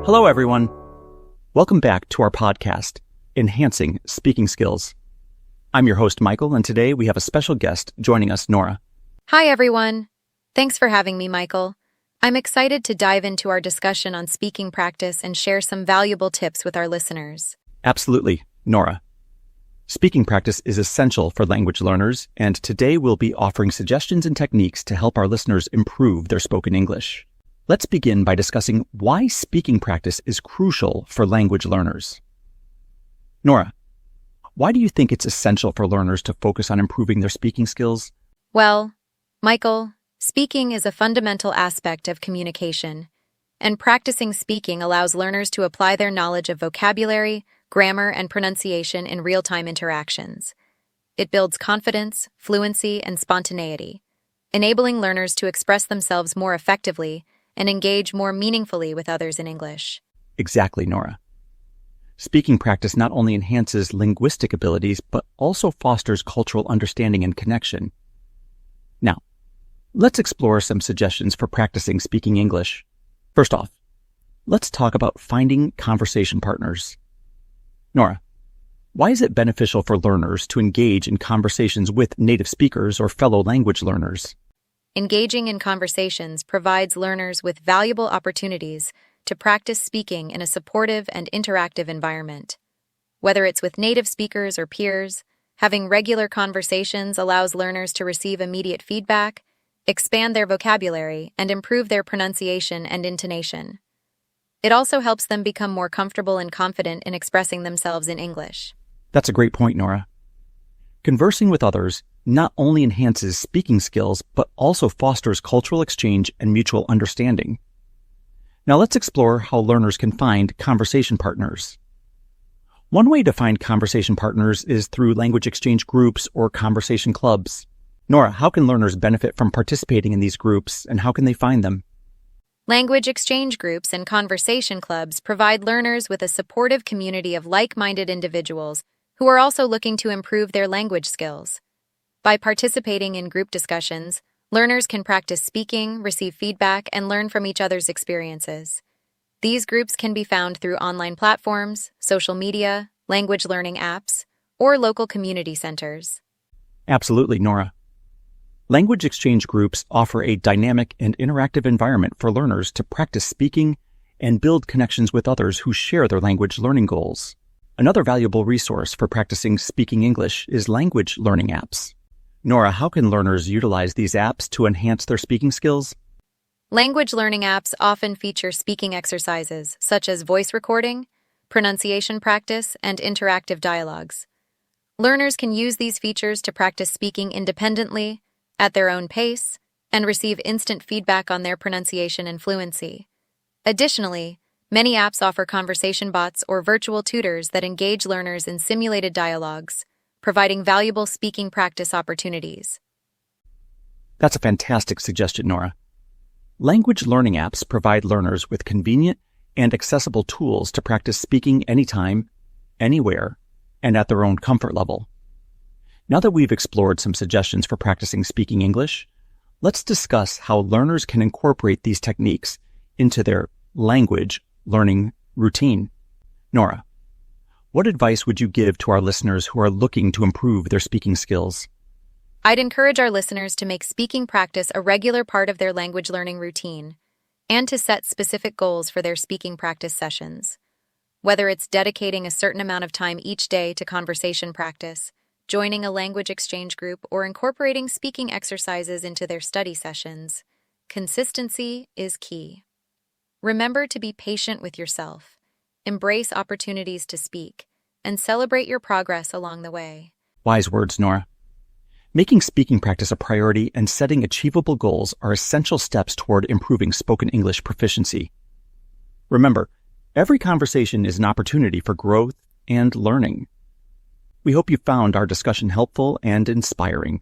Hello, everyone. Welcome back to our podcast, Enhancing Speaking Skills. I'm your host, Michael, and today we have a special guest joining us, Nora. Hi, everyone. Thanks for having me, Michael. I'm excited to dive into our discussion on speaking practice and share some valuable tips with our listeners. Absolutely, Nora. Speaking practice is essential for language learners, and today we'll be offering suggestions and techniques to help our listeners improve their spoken English. Let's begin by discussing why speaking practice is crucial for language learners. Nora, why do you think it's essential for learners to focus on improving their speaking skills? Well, Michael, speaking is a fundamental aspect of communication, and practicing speaking allows learners to apply their knowledge of vocabulary, grammar, and pronunciation in real-time interactions. It builds confidence, fluency, and spontaneity, enabling learners to express themselves more effectively and engage more meaningfully with others in English. Exactly, Nora. Speaking practice not only enhances linguistic abilities, but also fosters cultural understanding and connection. Now, let's explore some suggestions for practicing speaking English. First off, let's talk about finding conversation partners. Nora, why is it beneficial for learners to engage in conversations with native speakers or fellow language learners? Engaging in conversations provides learners with valuable opportunities to practice speaking in a supportive and interactive environment. Whether it's with native speakers or peers, having regular conversations allows learners to receive immediate feedback, expand their vocabulary, and improve their pronunciation and intonation. It also helps them become more comfortable and confident in expressing themselves in English. That's a great point, Nora. Conversing with others not only enhances speaking skills, but also fosters cultural exchange and mutual understanding. Now let's explore how learners can find conversation partners. One way to find conversation partners is through language exchange groups or conversation clubs. Nora, how can learners benefit from participating in these groups, and how can they find them? Language exchange groups and conversation clubs provide learners with a supportive community of like-minded individuals who are also looking to improve their language skills. By participating in group discussions, learners can practice speaking, receive feedback, and learn from each other's experiences. These groups can be found through online platforms, social media, language learning apps, or local community centers. Absolutely, Nora. Language exchange groups offer a dynamic and interactive environment for learners to practice speaking and build connections with others who share their language learning goals. Another valuable resource for practicing speaking English is language learning apps. Nora, how can learners utilize these apps to enhance their speaking skills? Language learning apps often feature speaking exercises such as voice recording, pronunciation practice, and interactive dialogues. Learners can use these features to practice speaking independently, at their own pace, and receive instant feedback on their pronunciation and fluency. Additionally, many apps offer conversation bots or virtual tutors that engage learners in simulated dialogues, providing valuable speaking practice opportunities. That's a fantastic suggestion, Nora. Language learning apps provide learners with convenient and accessible tools to practice speaking anytime, anywhere, and at their own comfort level. Now that we've explored some suggestions for practicing speaking English, let's discuss how learners can incorporate these techniques into their language learning routine. Nora, what advice would you give to our listeners who are looking to improve their speaking skills? I'd encourage our listeners to make speaking practice a regular part of their language learning routine and to set specific goals for their speaking practice sessions. Whether it's dedicating a certain amount of time each day to conversation practice, joining a language exchange group, or incorporating speaking exercises into their study sessions, consistency is key. Remember to be patient with yourself, embrace opportunities to speak, and celebrate your progress along the way. Wise words, Nora. Making speaking practice a priority and setting achievable goals are essential steps toward improving spoken English proficiency. Remember, every conversation is an opportunity for growth and learning. We hope you found our discussion helpful and inspiring.